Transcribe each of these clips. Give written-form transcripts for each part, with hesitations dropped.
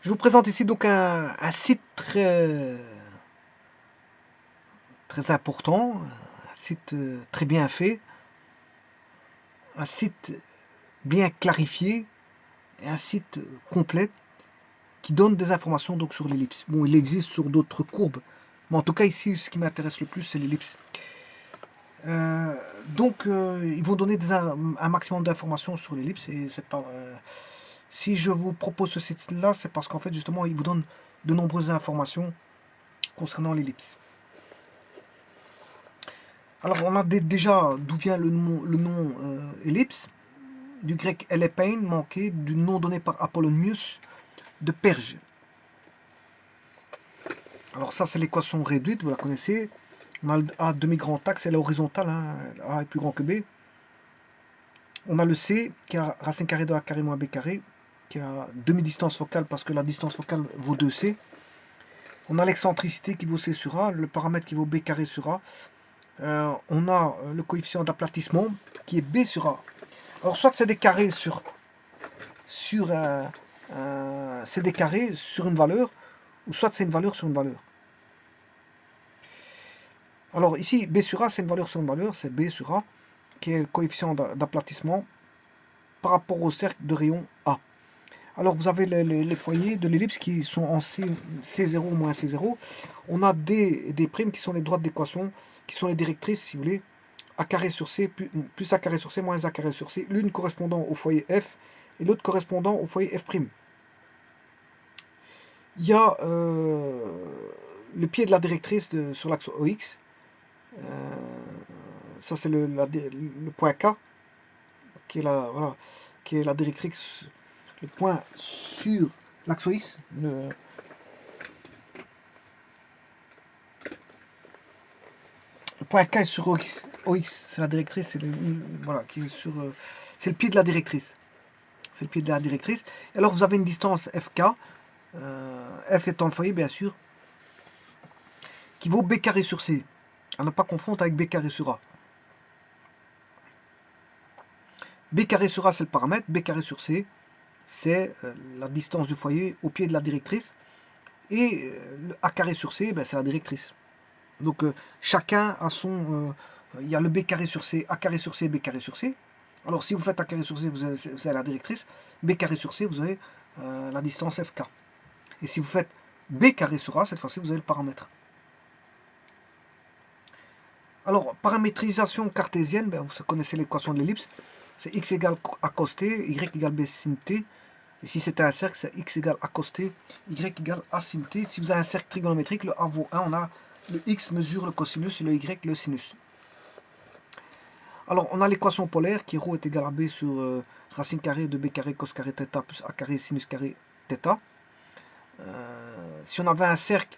Je vous présente ici donc un site très important, un site très bien fait, un site bien clarifié et un site complet qui donne des informations donc sur l'ellipse. Bon, il existe sur d'autres courbes, mais en tout cas ici, ce qui m'intéresse le plus, c'est l'ellipse. Ils vont donner un maximum d'informations sur l'ellipse et c'est pas. Si je vous propose ce site-là, c'est parce qu'en fait justement, il vous donne de nombreuses informations concernant l'ellipse. Alors, on a déjà d'où vient le nom ellipse, du grec elepein, manqué, du nom donné par Apollonius de Perge. Alors ça, c'est l'équation réduite, vous la connaissez. On a le A demi-grand axe, elle est horizontale, hein, A est plus grand que B. On a le C, qui a racine carrée de A carré moins B carré, qui a demi-distance focale, parce que la distance focale vaut 2C. On a l'excentricité qui vaut C sur A, le paramètre qui vaut B carré sur A. On a le coefficient d'aplatissement, qui est B sur A. Alors soit c'est des carrés sur c'est des carrés sur une valeur, ou soit c'est une valeur sur une valeur. Alors ici, B sur A, c'est une valeur sur une valeur, c'est B sur A, qui est le coefficient d'aplatissement par rapport au cercle de rayon A. Alors vous avez les foyers de l'ellipse qui sont en C0 moins C0. On a des primes qui sont les droites d'équation, qui sont les directrices, si vous voulez, A carré sur C plus A carré sur C moins A carré sur C, l'une correspondant au foyer F et l'autre correspondant au foyer F'. Il y a le pied de la directrice sur l'axe OX. Ça, c'est le point K, qui est voilà, qui est la directrice, le point sur l'axe OX. Le point K est sur OX. OX, c'est la directrice, voilà, qui est sur. C'est le pied de la directrice. C'est le pied de la directrice. Et alors, vous avez une distance FK, F étant le foyer, bien sûr, qui vaut B carré sur C. À ne pas confondre avec B carré sur A. B carré sur A, c'est le paramètre. B carré sur C, c'est la distance du foyer au pied de la directrice. Et le A carré sur C, ben, c'est la directrice. Donc chacun a son... Il y a le B carré sur C, A carré sur C, B carré sur C. Alors si vous faites A carré sur C, vous avez la directrice. B carré sur C, vous avez la distance FK. Et si vous faites B carré sur A, cette fois-ci, vous avez le paramètre. Alors, paramétrisation cartésienne, ben, vous connaissez l'équation de l'ellipse. C'est x égale a cos t, y égale b sin t. Et si c'était un cercle, c'est x égale a cos t, y égale a sin t. Si vous avez un cercle trigonométrique, le a vaut 1, on a le x mesure le cosinus et le y le sinus. Alors, on a l'équation polaire qui est ρ est égal à b sur racine carrée de b carré cos carré θ plus a carré sinus carré θ. Si on avait un cercle,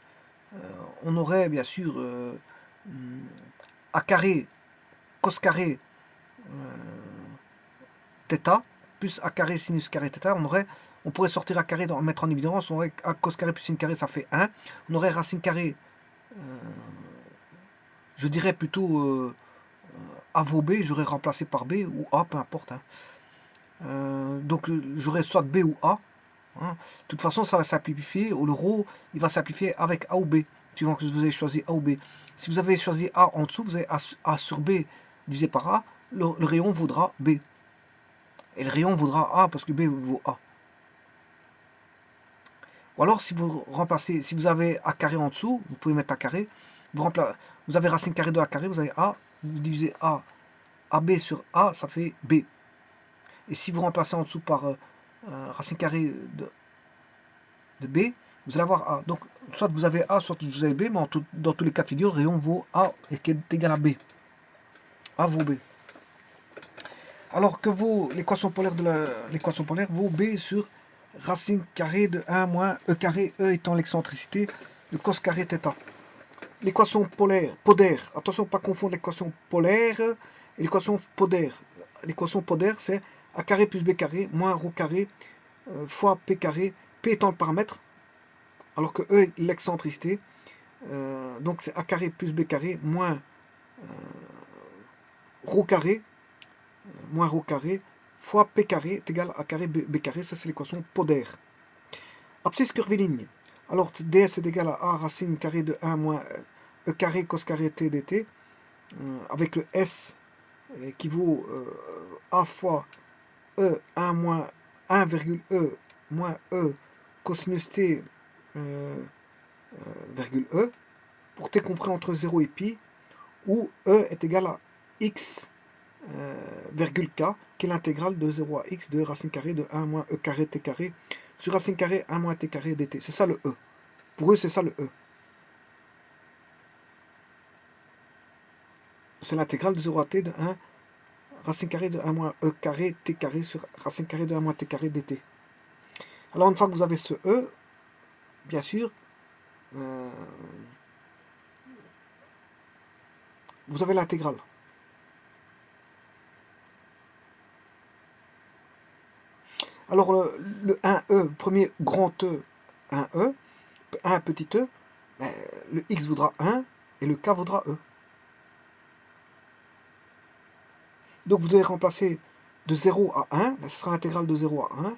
on aurait bien sûr a carré cos carré θ plus a carré sinus carré θ, on pourrait sortir a carré, mettre en évidence, on aurait a cos carré plus sin carré, ça fait 1. On aurait racine carrée, je dirais plutôt a vaut b, j'aurais remplacé par b ou a, peu importe. Donc j'aurais soit b ou a. De toute façon, ça va simplifier. Le ρ, il va simplifier avec a ou b, suivant que vous avez choisi a ou b. Si vous avez choisi a en dessous, vous avez a sur b divisé par a, le rayon vaudra b. Et le rayon vaudra A parce que B vaut A. Ou alors si vous remplacez, si vous avez A carré en dessous, vous pouvez mettre A carré. Vous avez racine carrée de A carré, vous avez A. Vous divisez A, AB sur A, ça fait B. Et si vous remplacez en dessous par racine carrée de B, vous allez avoir A. Donc soit vous avez A, soit vous avez B, mais dans tous les cas de figure, le rayon vaut A et qui est égal à B. A vaut B. Alors que vaut l'équation polaire vaut B sur racine carrée de 1 moins E carré, E étant l'excentricité de cos carré θ. L'équation polaire, podaire, attention pas confondre l'équation polaire et l'équation podaire. L'équation podaire c'est A carré plus B carré moins ρ carré fois P carré, P étant le paramètre, alors que E est l'excentricité. Donc c'est A carré plus B carré moins ρ carré moins ρ carré fois P carré est égal à carré B carré, ça c'est l'équation podaire. Abscisse curviligne. Alors ds est égal à a racine carrée de 1 moins e carré cos carré t dt, avec le s qui vaut a fois e 1 moins 1 virgule e moins e cosinus t virgule e, pour t compris entre 0 et pi, où e est égal à x virgule k, qui est l'intégrale de 0 à x de racine carrée de 1 moins e carré t carré sur racine carrée 1 moins t carré dt. C'est ça le e. Pour eux, c'est ça le e. C'est l'intégrale de 0 à t de 1 racine carrée de 1 moins e carré t carré sur racine carrée de 1 moins t carré dt. Alors une fois que vous avez ce e, bien sûr, vous avez l'intégrale. Alors le 1e, premier grand E, 1e, 1 petit e, ben, le x vaudra 1 et le k vaudra e. Donc vous devez remplacer de 0 à 1, ce sera l'intégrale de 0 à 1.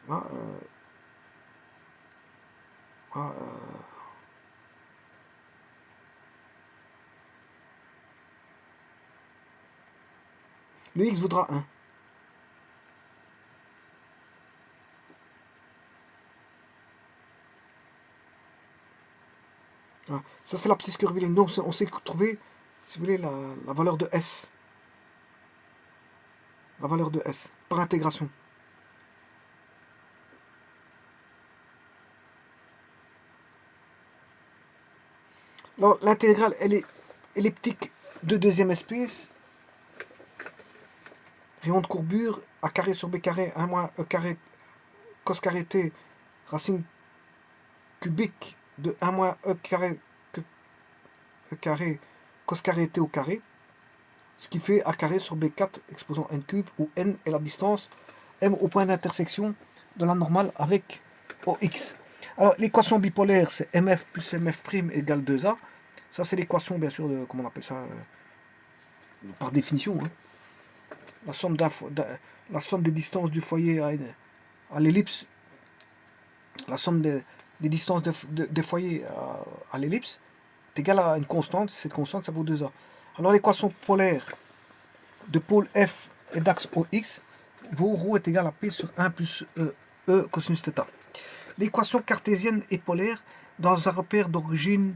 Là, le x vaudra 1. Voilà. Ça c'est l'abscisse curviligne. Donc on sait trouver, si vous voulez, la valeur de S. La valeur de S, par intégration. Alors l'intégrale, elle est elliptique de deuxième espèce, rayon de courbure, a carré sur b carré, 1 moins e carré cos carré t, racine cubique de 1 moins e carré cos carré t au carré, ce qui fait a carré sur b4 exposant n cube, où n est la distance m au point d'intersection de la normale avec OX. Alors l'équation bipolaire, c'est mf plus mf' égale 2a. Ça c'est l'équation bien sûr de, comment on appelle ça, par définition, hein. La somme des distances du foyer à l'ellipse, la somme des distances des foyers à l'ellipse est égale à une constante. Cette constante, ça vaut 2a. Alors l'équation polaire de pôle F et d'axe OX vaut ρ est égal à P sur 1 plus E cosinus θ. L'équation cartésienne est polaire dans un repère d'origine.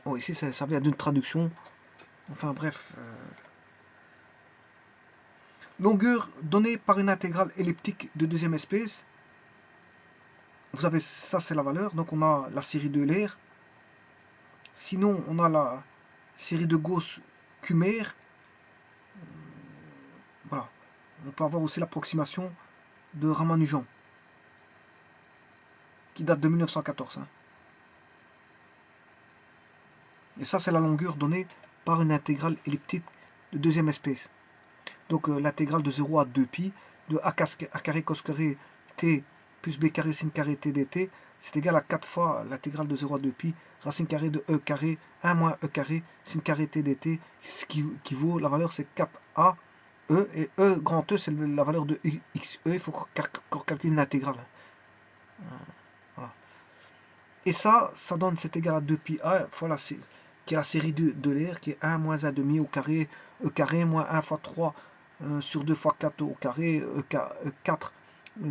Oh, ici, ça vient d'une traduction. Enfin bref. Longueur donnée par une intégrale elliptique de deuxième espèce. Vous avez ça, c'est la valeur. Donc on a la série de Euler. Sinon, on a la série de Gauss-Kumer. Voilà. On peut avoir aussi l'approximation de Ramanujan, qui date de 1914. Hein. Et ça, c'est la longueur donnée par une intégrale elliptique de deuxième espèce. Donc l'intégrale de 0 à 2pi de a carré cos carré t plus b carré sin carré t dt, c'est égal à 4 fois l'intégrale de 0 à 2pi racine carrée de e carré 1 moins e carré sin carré t dt, ce qui vaut, la valeur c'est 4a e, et e grand E c'est la valeur de xe. Il faut qu'on calcule une intégrale. Voilà. Et ça donne, c'est égal à 2pi a fois qui est la série de l'air, qui est 1 moins 1 demi au carré, e carré moins 1 fois 3 sur 2 fois 4 au carré, 4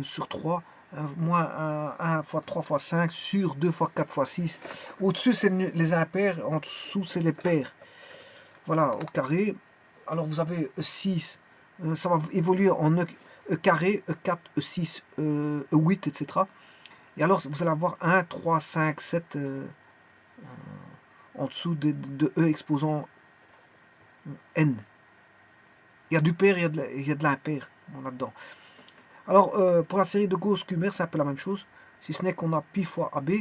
sur 3, moins 1 fois 3 fois 5 sur 2 fois 4 fois 6. Au-dessus, c'est les impairs, en dessous, c'est les pairs. Voilà, au carré. Alors, vous avez 6, ça va évoluer en e carré, E4, E6, E8, etc. Et alors, vous allez avoir 1, 3, 5, 7 en dessous de E exposant N. Il y a du pair, il y a de l'impair là-dedans. Alors, pour la série de Gauss-Kumer, c'est un peu la même chose, si ce n'est qu'on a pi fois AB,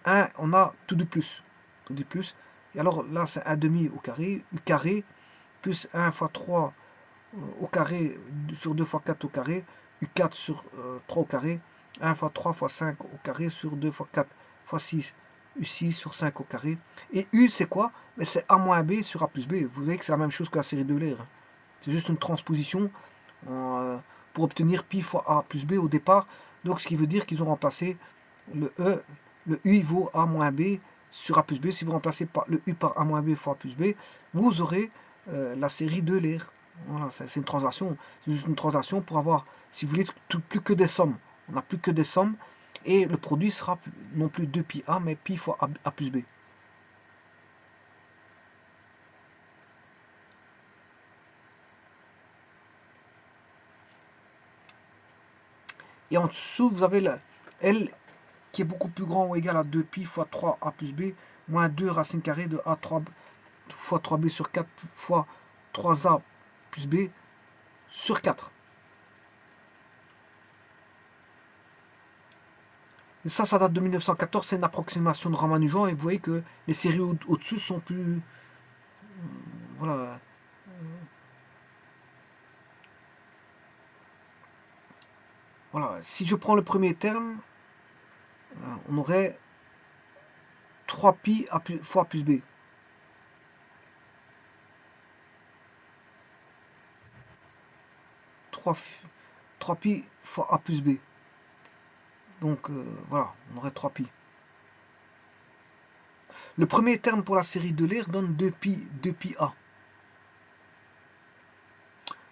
1, on a tout du plus. Tout du plus. Et alors là, c'est 1 demi au carré, U carré, plus 1 fois 3 au carré sur 2 fois 4 au carré, U4 sur 3 au carré, 1 fois 3 fois 5 au carré sur 2 fois 4 fois 6, U6 sur 5 au carré. Et U, c'est quoi? C'est A moins B sur A plus B. Vous voyez que c'est la même chose que la série d'Euler. C'est juste une transposition pour obtenir pi fois a plus b au départ. Donc ce qui veut dire qu'ils ont remplacé le u vaut a moins b sur a plus b. Si vous remplacez le u par a moins b fois a plus b, vous aurez la série de l'air. Voilà, c'est une translation, c'est juste une translation pour avoir, si vous voulez, plus que des sommes. On n'a plus que des sommes, et le produit sera non plus 2 pi a, mais pi fois a plus b. Et en dessous, vous avez L qui est beaucoup plus grand ou égal à 2 pi fois 3a plus b, moins 2 racine carrée de a 3 fois 3b sur 4 fois 3a plus b sur 4. Et ça date de 1914, c'est une approximation de Ramanujan, et vous voyez que les séries au-dessus sont plus... Voilà. Voilà. Si je prends le premier terme, on aurait 3 pi fois plus b. 3 pi fois a plus b. Donc voilà, on aurait 3 pi. Le premier terme pour la série de l'air donne 2 pi a.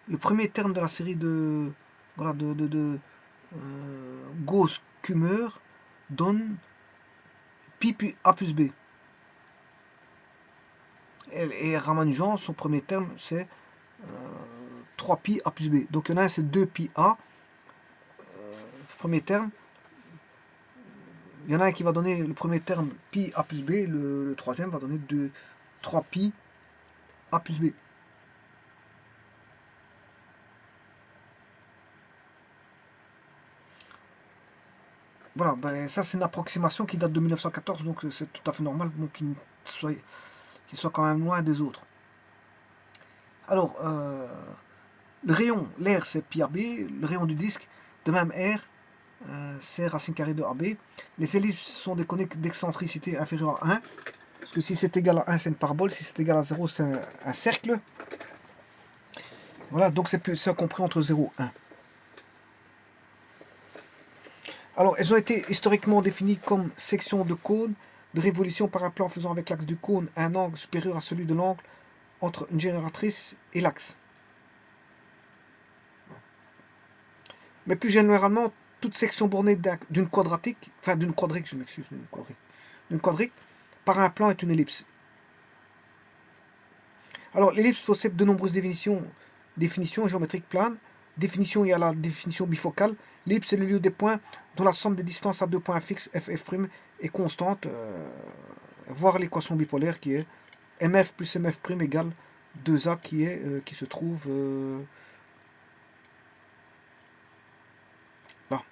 Le premier terme de la série de voilà de Gauss-Kummer donne pi a plus b. Et Ramanujan, son premier terme, c'est 3 pi a plus b. Donc il y en a un, c'est 2 pi a, premier terme. Il y en a un qui va donner le premier terme pi a plus b, le troisième va donner 3 pi a plus b. Voilà, ben, ça c'est une approximation qui date de 1914, donc c'est tout à fait normal qu'il soit quand même loin des autres. Alors, le rayon, l'air c'est pi ab, le rayon du disque, de même r, c'est racine carrée de ab. Les ellipses sont des cônes d'excentricité inférieure à 1, parce que si c'est égal à 1 c'est une parabole, si c'est égal à 0 c'est un cercle. Voilà, donc c'est compris entre 0 et 1. Alors, elles ont été historiquement définies comme sections de cône de révolution par un plan faisant avec l'axe du cône un angle supérieur à celui de l'angle entre une génératrice et l'axe. Mais plus généralement, toute section bornée d'une quadratique, enfin d'une quadrique, je m'excuse, d'une quadrique, par un plan est une ellipse. Alors, l'ellipse possède de nombreuses définitions géométriques planes. Définition, il y a la définition bifocale. L'ellipse est le lieu des points dont la somme des distances à deux points fixes, f' est constante. Voir l'équation bipolaire qui est mf plus mf' égale 2a qui se trouve là.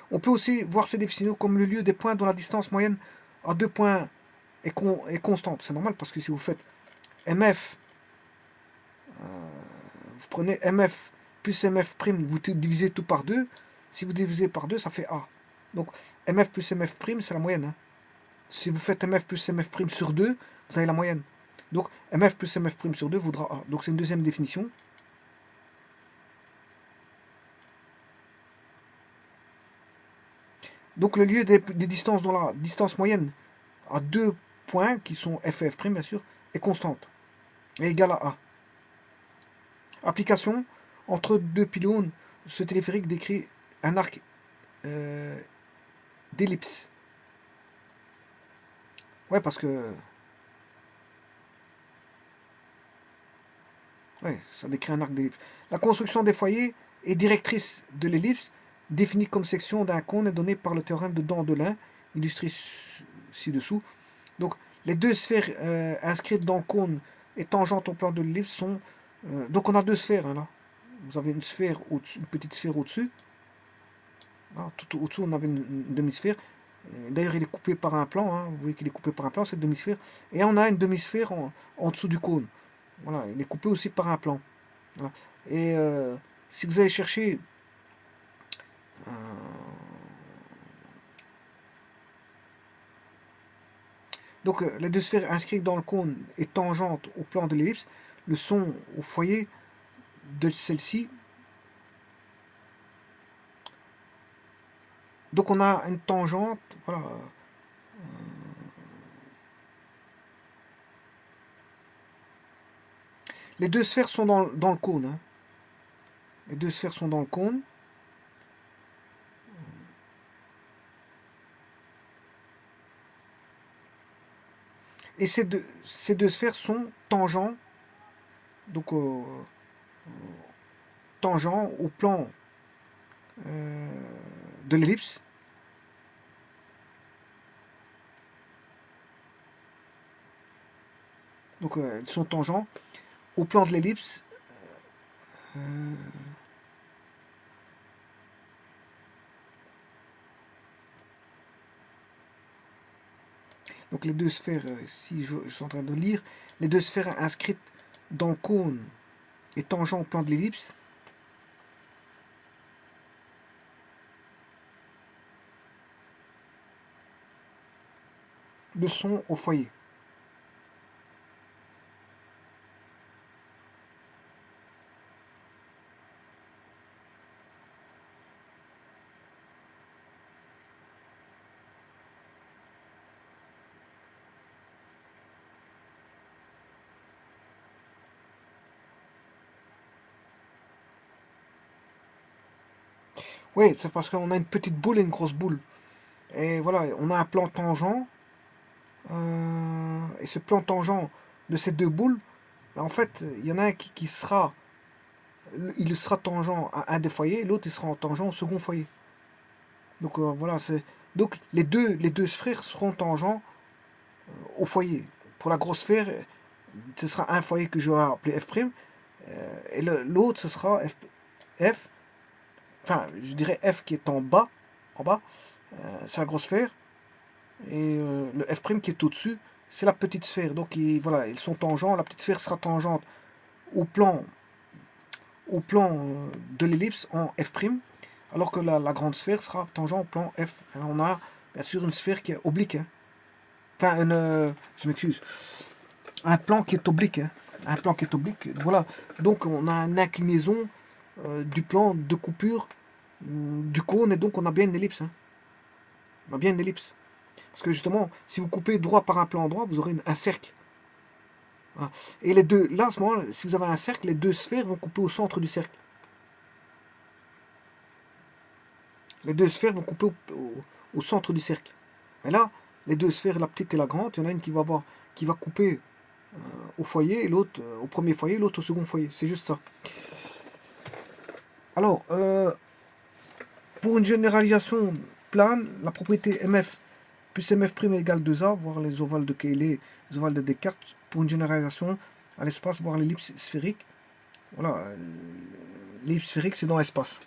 On peut aussi voir ces définitions comme le lieu des points dont la distance moyenne à deux points est constante. C'est normal parce que si vous faites mf, vous prenez mf plus mf', vous divisez tout par 2. Si vous divisez par 2, ça fait a. Donc mf plus mf', c'est la moyenne. Hein. Si vous faites mf plus mf' sur 2, vous avez la moyenne. Donc mf plus mf' sur 2 vaudra a. Donc c'est une deuxième définition. Donc le lieu des distances dont la distance moyenne à deux points, qui sont f et f' bien sûr, est constante, est égale à a. Application, entre deux pylônes, ce téléphérique décrit un arc d'ellipse. Ouais, parce que... Ouais, ça décrit un arc d'ellipse. La construction des foyers est directrice de l'ellipse, définie comme section d'un cône, est donnée par le théorème de Dandelin, illustré ci-dessous. Donc, les deux sphères inscrites dans le cône et tangentes au plan de l'ellipse sont... donc, on a deux sphères, hein, là. Vous avez une sphère au-dessus, une petite sphère au-dessus. Tout au-dessous, on avait une demi-sphère. D'ailleurs, il est coupé par un plan. Hein. Vous voyez qu'il est coupé par un plan, cette demi-sphère. Et on a une demi-sphère en dessous du cône. Voilà, il est coupé aussi par un plan. Voilà. Et si vous allez chercher Donc les deux sphères inscrites dans le cône et tangentes au plan de l'ellipse le sont au foyer de celle-ci. Donc on a une tangente, voilà. Les deux sphères sont dans le cône. Hein. Les deux sphères sont dans le cône. Et ces deux sphères sont tangents, donc tangents au plan de l'ellipse. Donc ils sont tangents au plan de l'ellipse. Donc les deux sphères, si je suis en train de lire, les deux sphères inscrites dans le cône et tangents au plan de l'ellipse le sont au foyer. Oui, c'est parce qu'on a une petite boule et une grosse boule. Et voilà, on a un plan tangent. Et ce plan tangent de ces deux boules, en fait, il y en a un qui sera, il sera tangent à un des foyers, l'autre il sera en tangent au second foyer. Donc voilà, donc les deux sphères seront tangents au foyer. Pour la grosse sphère, ce sera un foyer que je vais appeler F', et l'autre ce sera F, enfin je dirais F qui est en bas, c'est la grosse sphère, et le F' qui est au-dessus, c'est la petite sphère. Donc voilà, ils sont tangents, la petite sphère sera tangente au plan, de l'ellipse en F', alors que la grande sphère sera tangente au plan F. On a bien sûr une sphère qui est oblique. Hein. Enfin, je m'excuse, un plan qui est oblique. Hein. Un plan qui est oblique. Voilà. Donc on a une inclinaison du plan de coupure du cône, et donc on a bien une ellipse. Hein. On a bien une ellipse. Parce que justement, si vous coupez droit par un plan droit, vous aurez un cercle. Voilà. Et les deux, là, à ce moment-là, si vous avez un cercle, les deux sphères vont couper au centre du cercle. Les deux sphères vont couper au centre du cercle. Mais là, les deux sphères, la petite et la grande, il y en a une qui va couper au foyer, et l'autre au premier foyer, l'autre au second foyer. C'est juste ça. Alors, pour une généralisation plane, la propriété MF plus MF' égale 2A, voire les ovales de Cayley, les ovales de Descartes, pour une généralisation à l'espace, voire l'ellipse sphérique. Voilà, l'ellipse sphérique, c'est dans l'espace.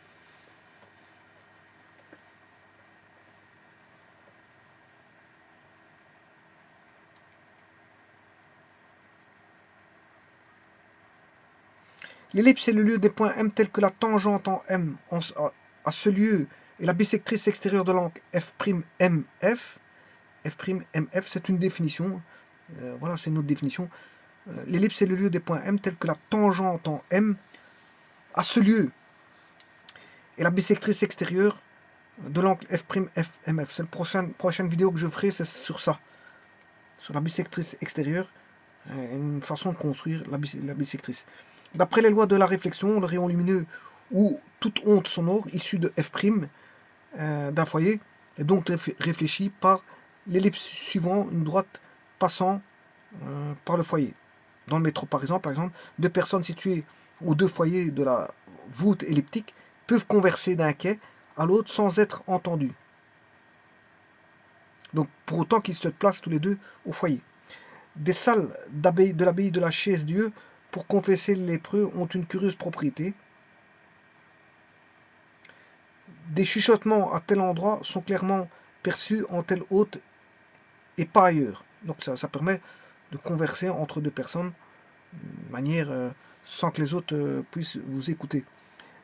L'ellipse est le lieu des points M tels que la tangente en M à ce lieu et la bisectrice extérieure de l'angle F'MF. F'MF, c'est une définition. Voilà, c'est une autre définition. L'ellipse est le lieu des points M tels que la tangente en M à ce lieu et la bisectrice extérieure de l'angle F'MF. C'est la prochaine vidéo que je ferai, c'est sur ça. Sur la bisectrice extérieure, une façon de construire la bisectrice. D'après les lois de la réflexion, le rayon lumineux ou toute onde sonore issue de F' d'un foyer est donc réfléchi par l'ellipse suivant une droite passant par le foyer. Dans le métro par exemple, deux personnes situées aux deux foyers de la voûte elliptique peuvent converser d'un quai à l'autre sans être entendus. Donc pour autant qu'ils se placent tous les deux au foyer. Des salles de l'abbaye de la Chaise-Dieu pour confesser les lépreux ont une curieuse propriété. Des chuchotements à tel endroit sont clairement perçus en tel hôte et pas ailleurs. Donc ça permet de converser entre deux personnes de manière sans que les autres puissent vous écouter.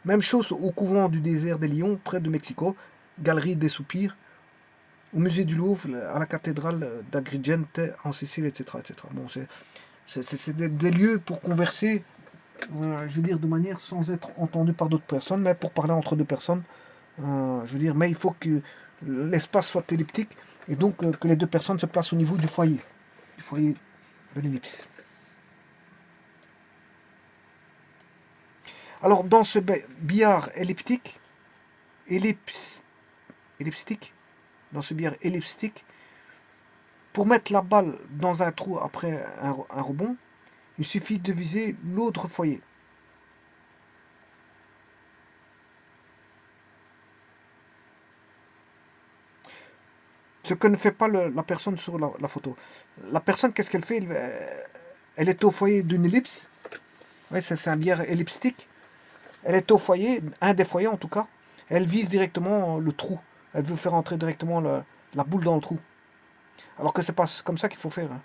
Même chose au couvent du désert des Lions, près de Mexico, galerie des soupirs, au musée du Louvre, à la cathédrale d'Agrigente en Sicile, etc., etc. Bon, c'est des lieux pour converser, je veux dire, de manière sans être entendu par d'autres personnes, mais pour parler entre deux personnes. Je veux dire, mais il faut que l'espace soit elliptique et donc que les deux personnes se placent au niveau du foyer de l'ellipse. Alors, dans ce billard elliptique, elliptique, dans ce billard elliptique, pour mettre la balle dans un trou après un rebond, il suffit de viser l'autre foyer. Ce que ne fait pas la personne sur la photo. La personne, qu'est-ce qu'elle fait? Elle est au foyer d'une ellipse. Ouais, c'est un billard elliptique. Elle est au foyer, un des foyers en tout cas. Elle vise directement le trou. Elle veut faire entrer directement la boule dans le trou. Alors que c'est pas comme ça qu'il faut faire, hein.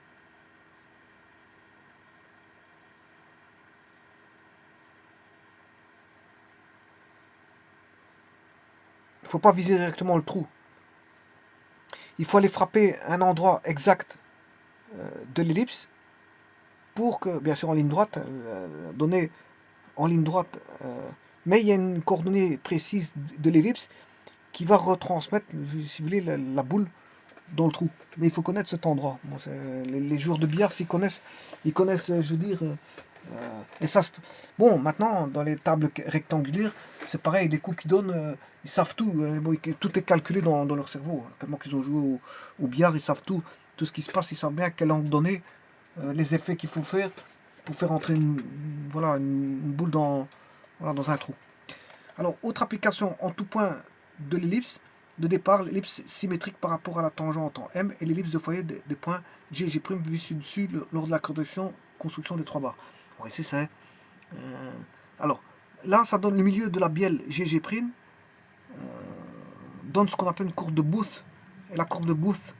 Il ne faut pas viser directement le trou. Il faut aller frapper un endroit exact de l'ellipse pour que, bien sûr en ligne droite, donner en ligne droite, mais il y a une coordonnée précise de l'ellipse qui va retransmettre, si vous voulez, la boule dans le trou. Mais il faut connaître cet endroit. Bon, les joueurs de billard, ils connaissent, je veux dire, et ça, bon, maintenant, dans les tables rectangulaires, c'est pareil, les coups qu'ils donnent, ils savent tout. Bon, tout est calculé dans leur cerveau, hein. Tellement qu'ils ont joué au billard, ils savent tout. Tout ce qui se passe, ils savent bien quel angle donner, les effets qu'il faut faire pour faire entrer voilà, une boule voilà, dans un trou. Alors, autre application en tout point de l'ellipse, de départ, l'ellipse symétrique par rapport à la tangente en M et l'ellipse de foyer des points G et G' vu ci-dessus lors de la construction des trois barres. Bon, ici, c'est. Alors, là, ça donne le milieu de la bielle GG', donne ce qu'on appelle une courbe de Booth. Et la courbe de Booth,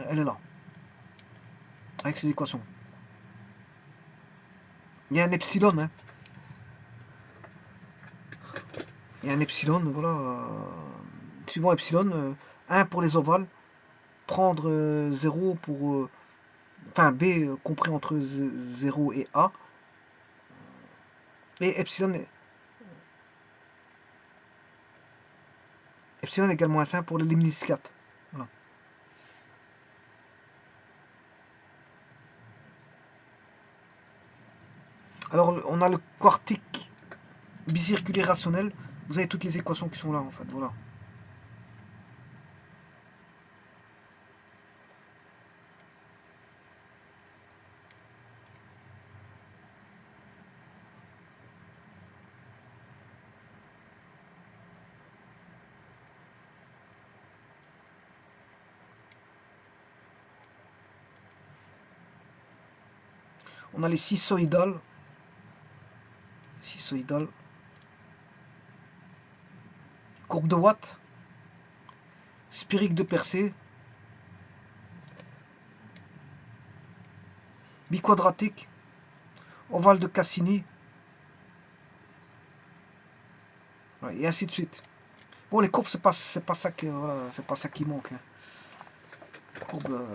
elle est là, avec ces équations. Il y a un epsilon, hein. Il y a un epsilon, voilà. Suivant epsilon, 1 pour les ovales, prendre 0 pour. Enfin, B compris entre 0 et A. Et epsilon égale moins 1 pour les limniscates. Voilà. Alors, on a le quartique bicirculaire rationnel. Vous avez toutes les équations qui sont là, en fait. Voilà. On a les sisoïdales. Courbe de Watt. Spirique de Persée. Biquadratique. Ovale de Cassini. Ouais, et ainsi de suite. Bon, les courbes, c'est pas ça voilà, c'est pas ça qui manque, hein. Les courbes,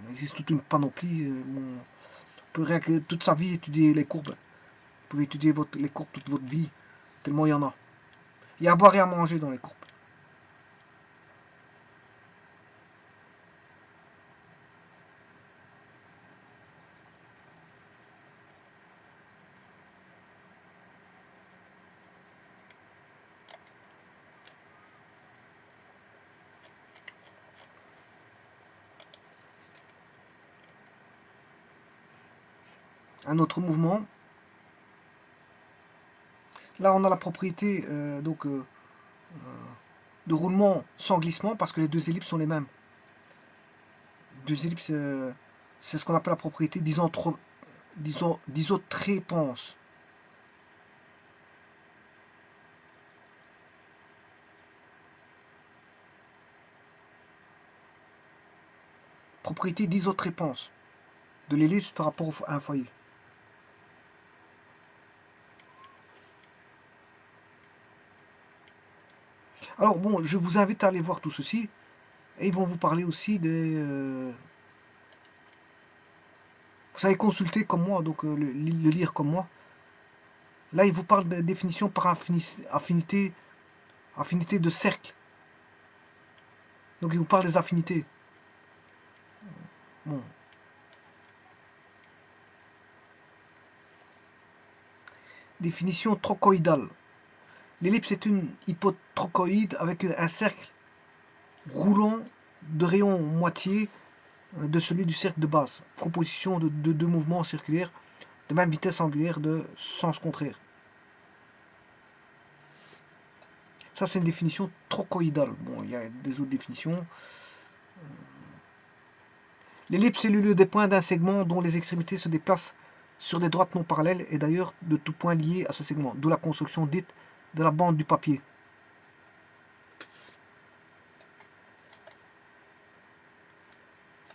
il existe toute une panoplie. Bon, on peut rien que toute sa vie étudier les courbes. Vous pouvez étudier les courbes toute votre vie, tellement il y en a. Il y a à boire et à manger dans les courbes. Un autre mouvement. Là, on a la propriété de roulement sans glissement parce que les deux ellipses sont les mêmes. Deux ellipses, c'est ce qu'on appelle la propriété d'isotrépance. Propriété d'isotrépance de l'ellipse par rapport à un foyer. Alors bon, je vous invite à aller voir tout ceci. Et ils vont vous parler aussi des... vous savez consulter comme moi, donc le lire comme moi. Là, il vous parle de définition par affinité, affinité de cercle. Donc, il vous parle des affinités. Bon. Définition trochoïdale. L'ellipse est une hypotrochoïde avec un cercle roulant de rayon moitié de celui du cercle de base. Composition de deux mouvements circulaires de même vitesse angulaire de sens contraire. Ça, c'est une définition trochoïdale. Bon, il y a des autres définitions. L'ellipse est le lieu des points d'un segment dont les extrémités se déplacent sur des droites non parallèles et d'ailleurs de tout point lié à ce segment, d'où la construction dite de la bande du papier.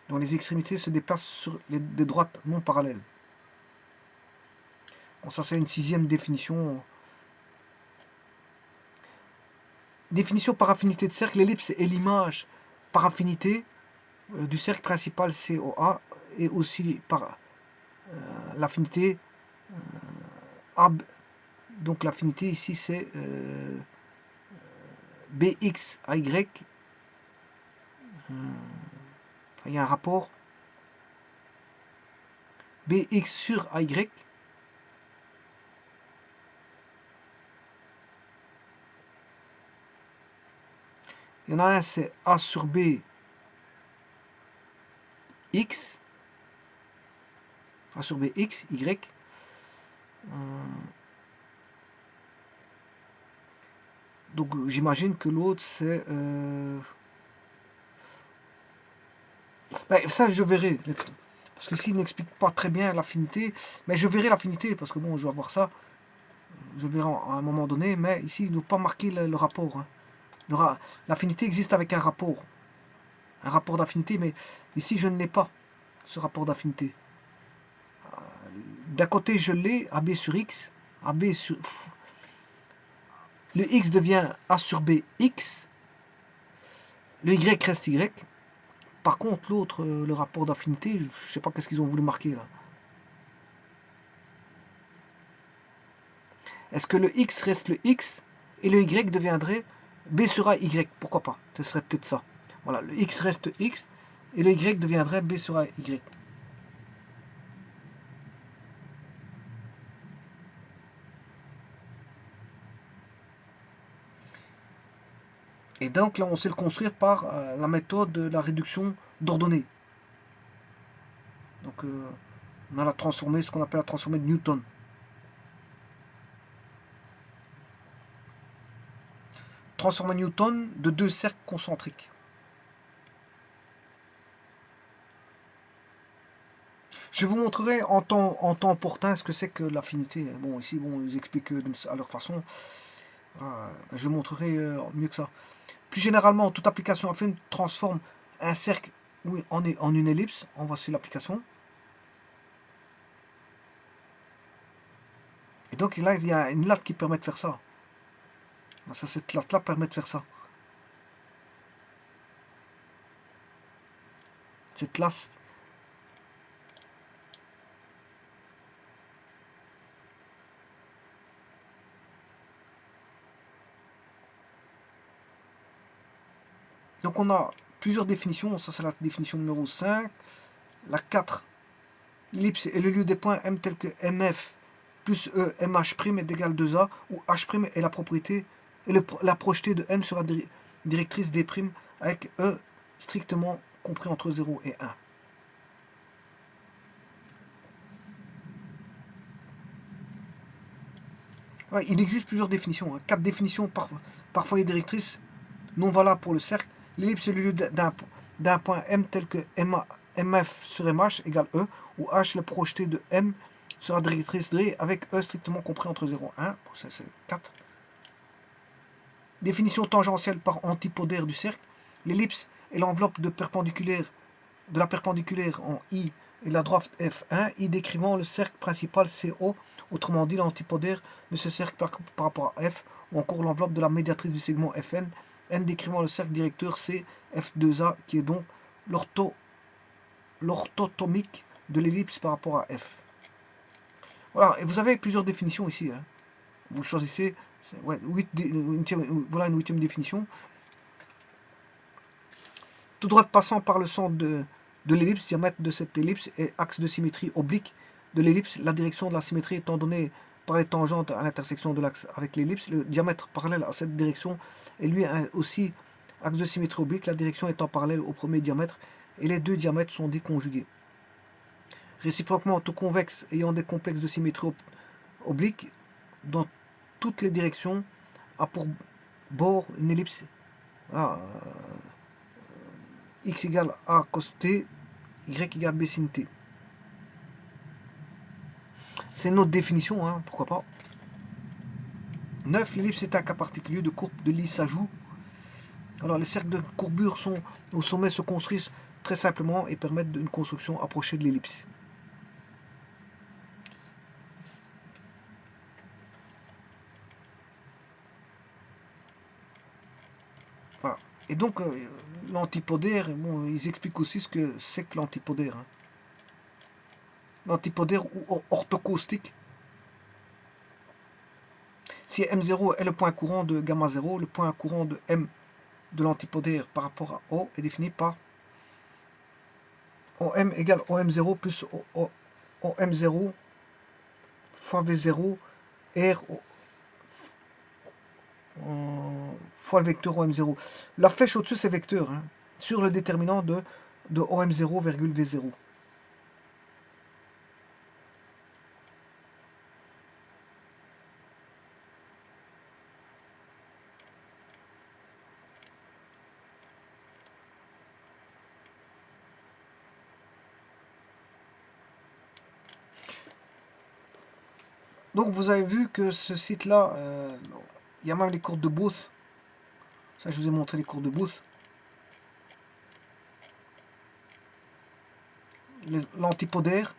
Dont les extrémités se déplacent sur des droites non parallèles. Bon, ça c'est une sixième définition. Définition par affinité de cercle, l'ellipse est l'image par affinité du cercle principal COA et aussi par l'affinité AB. Donc l'affinité ici c'est BXAY. Il y a un rapport BX sur AY. Il y en a un, c'est A sur B X. A sur B X, Y. Donc j'imagine que l'autre c'est... Ben, ça je verrai. Parce que s'il n'explique pas très bien l'affinité, mais je verrai l'affinité, parce que bon, je vais voir ça. Je verrai à un moment donné, mais ici il ne doit pas marquer le rapport. Hein. L'affinité existe avec un rapport d'affinité, mais ici je ne l'ai pas, ce rapport d'affinité. D'un côté je l'ai, AB sur X, AB sur... Le X devient A sur B X, le Y reste Y. Par contre l'autre, le rapport d'affinité, je ne sais pas qu'est-ce qu'ils ont voulu marquer là. Est-ce que le X reste le X et le Y deviendrait B sur A Y? Pourquoi pas? Ce serait peut-être ça. Voilà, le X reste X et le Y deviendrait B sur A Y. Et donc là, on sait le construire par la méthode de la réduction d'ordonnées. Donc on a ce qu'on appelle la transformée de Newton. Transformée Newton de deux cercles concentriques. Je vous montrerai en temps opportun ce que c'est que l'affinité. Bon, ici, bon, ils expliquent à leur façon. Je montrerai mieux que ça. Plus généralement, toute application affine transforme un cercle en une ellipse. En voici l'application. Et donc là, il y a une latte qui permet de faire ça. Cette latte-là permet de faire ça. Cette latte. Donc on a plusieurs définitions. Ça, c'est la définition numéro 5. La 4. L'ellipse est le lieu des points M tels que MF plus E, MH' est égal 2A, où H' est la propriété et la projetée de M sur la directrice D' avec E strictement compris entre 0 et 1. Ouais, il existe plusieurs définitions. 4 définitions par foyer directrice non valables pour le cercle. L'ellipse est le lieu d'un point M tel que MF sur MH égale E, où H est la projetée de M sur la directrice D avec E strictement compris entre 0 et 1. Bon, ça c'est 4. Définition tangentielle par antipodère du cercle. L'ellipse est l'enveloppe de la perpendiculaire en I et de la droite F1, I décrivant le cercle principal CO, autrement dit l'antipodère de ce cercle par rapport à F, ou encore l'enveloppe de la médiatrice du segment Fn n décrivant le cercle directeur, c'est f2a, qui est donc l'orthotomique de l'ellipse par rapport à f. Voilà, et vous avez plusieurs définitions ici. Hein. Vous choisissez, ouais, voilà une 8e définition. Tout droit passant par le centre de l'ellipse, diamètre de cette ellipse et axe de symétrie oblique de l'ellipse, la direction de la symétrie étant donnée par les tangentes à l'intersection de l'axe avec l'ellipse, le diamètre parallèle à cette direction est lui aussi axe de symétrie oblique, la direction étant parallèle au premier diamètre, et les deux diamètres sont déconjugués. Réciproquement, tout convexe ayant des complexes de symétrie oblique dans toutes les directions a pour bord une ellipse. Voilà, x égale a cos t, y égale b sin t. C'est notre définition, hein, pourquoi pas. 9. L'ellipse est un cas particulier de courbe de Lissajous. Alors, les cercles de courbure au sommet se construisent très simplement et permettent une construction approchée de l'ellipse. Voilà. Et donc, l'antipodère, bon, ils expliquent aussi ce que c'est que l'antipodère. Hein. L'antipodère ou orthocaustique. Si M0 est le point courant de gamma 0, le point courant de M de l'antipodère par rapport à O est défini par OM égale OM0 plus OM0 fois V0 R fois le vecteur OM0. La flèche au-dessus, c'est vecteur, hein, sur le déterminant de OM0, V0. Donc vous avez vu que ce site-là, il y a même les cours de Booth. Ça, je vous ai montré les cours de Booth. L'antipodère.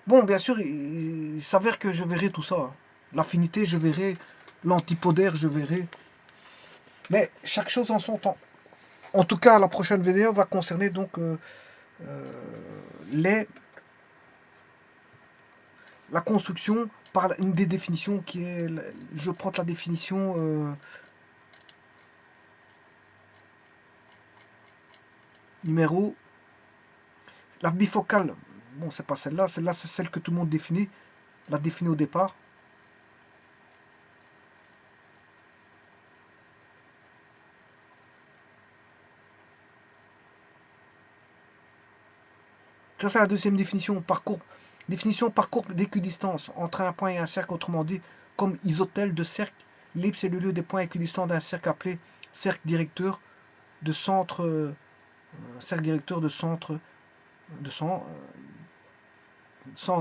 Bon, bien sûr, il s'avère que je verrai tout ça. L'affinité, je verrai. L'antipodère, je verrai. Mais chaque chose en son temps. En tout cas, la prochaine vidéo va concerner donc la construction par une des définitions qui est, je prends la définition numéro, la bifocale. Bon, c'est pas celle-là, celle-là c'est celle que tout le monde définit, l'a définie au départ. Ça, c'est la deuxième définition par courbe. Définition par courbe d'équidistance entre un point et un cercle, autrement dit, comme isotèle de cercle. L'ellipse est le lieu des points équidistants d'un cercle appelé cercle directeur de centre,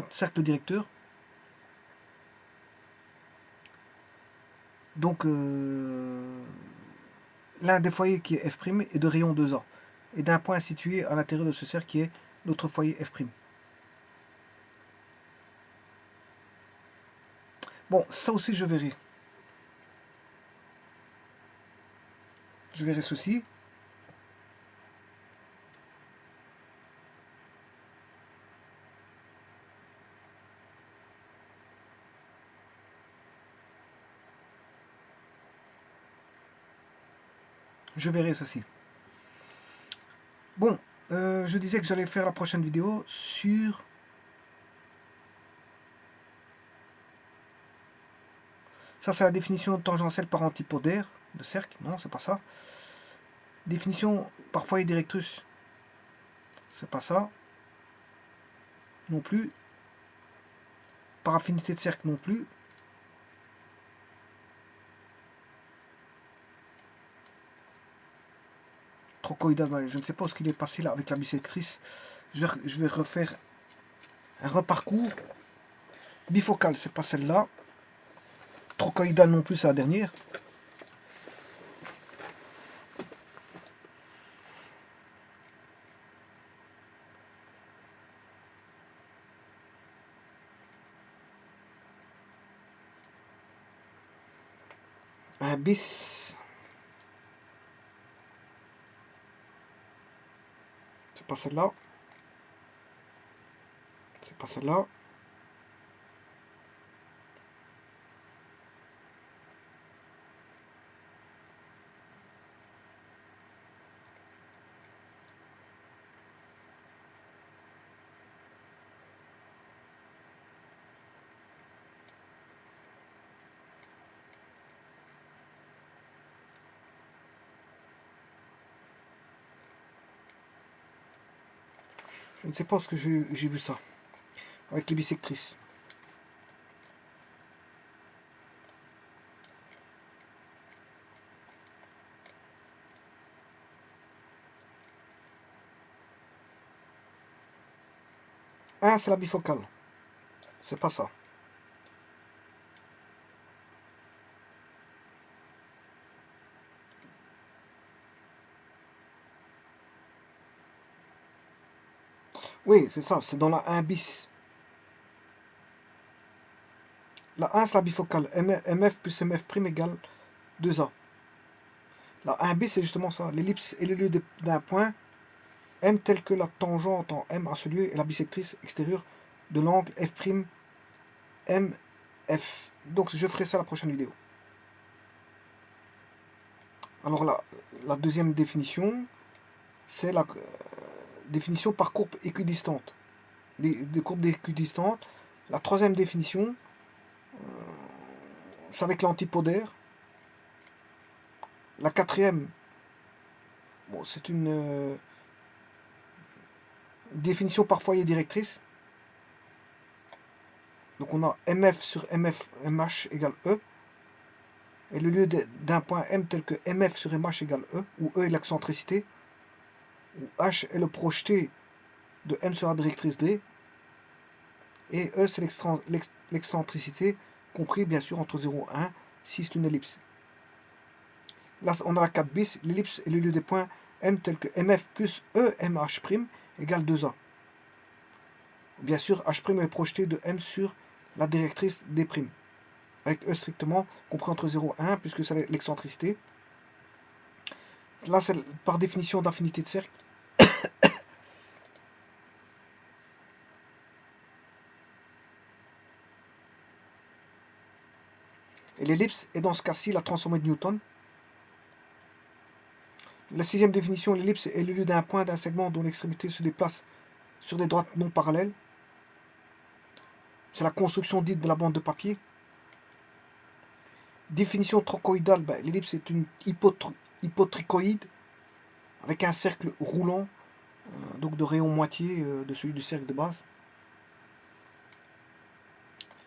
cercle directeur. Donc, l'un des foyers qui est F' est de rayon 2A, et d'un point situé à l'intérieur de ce cercle qui est notre foyer F'. Bon, ça aussi je verrai. Je verrai ceci. Je verrai ceci. Bon, je disais que j'allais faire la prochaine vidéo sur ça, c'est la définition tangentielle par antipodère de cercle. Non, c'est pas ça. Définition par foyer directrice. C'est pas ça. Non plus. Par affinité de cercle non plus. Trochoïdal, je ne sais pas ce qu'il est passé là avec la bisectrice. Je vais refaire un reparcours. Bifocale, c'est pas celle-là. Trochoïdal non plus, c'est la dernière. Un bis. C'est pas celle-là. C'est pas celle-là. Je ne sais pas ce que j'ai vu ça. Avec les bisectrices. Ah, c'est la bifocale. C'est pas ça. Oui, c'est ça. C'est dans la 1 bis. La 1, c'est la bifocale. MF plus MF' égale 2A. La 1 bis, c'est justement ça. L'ellipse est le lieu d'un point M tel que la tangente en M à ce lieu est la bisectrice extérieure de l'angle F' MF. Donc je ferai ça la prochaine vidéo. Alors la deuxième définition, c'est la définition par courbe équidistante. Des courbes équidistantes. La troisième définition, c'est avec l'antipodère. La quatrième, bon, c'est une définition par foyer directrice. Donc on a MF sur MF, MH égale E. Et le lieu d'un point M tel que MF sur MH égale E, où E est l'excentricité, où H est le projeté de M sur la directrice D, et E c'est l'excentricité, compris bien sûr entre 0 et 1, si c'est une ellipse. Là on a la 4 bis, l'ellipse est le lieu des points M tel que MF plus E MH' égale 2A. Bien sûr, H' est le projeté de M sur la directrice D', avec E strictement compris entre 0 et 1, puisque c'est l'excentricité. Là, c'est par définition d'infinité de cercle. Et l'ellipse est dans ce cas-ci la transformée de Newton. La sixième définition, l'ellipse est le lieu d'un point d'un segment dont l'extrémité se déplace sur des droites non parallèles. C'est la construction dite de la bande de papier. Définition trochoïdale, l'ellipse est une hypotrichoïde avec un cercle roulant, donc de rayon moitié de celui du cercle de base.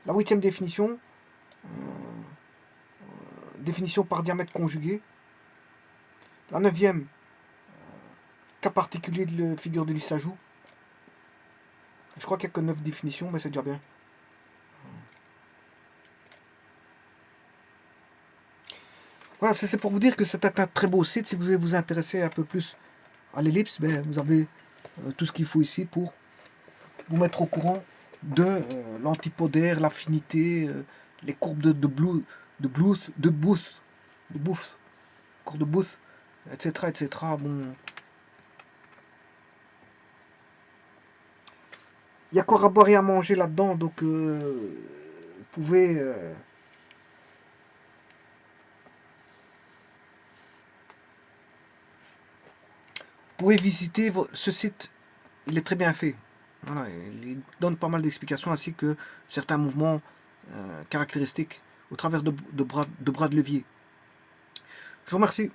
La huitième définition, définition par diamètre conjugué. La neuvième, cas particulier de la figure de Lissajous. Je crois qu'il n'y a que 9 définitions, mais c'est déjà bien. Voilà, c'est pour vous dire que c'est un très beau site. Si vous voulez vous intéresser un peu plus à l'ellipse, vous avez tout ce qu'il faut ici pour vous mettre au courant de l'antipodère, l'affinité, les courbes de Booth, cours de Booth, etc., etc. Bon, il y a encore à boire et à manger là-dedans, donc vous pouvez visiter ce site. Il est très bien fait. Voilà, il donne pas mal d'explications ainsi que certains mouvements caractéristiques au travers de bras de levier. Je vous remercie.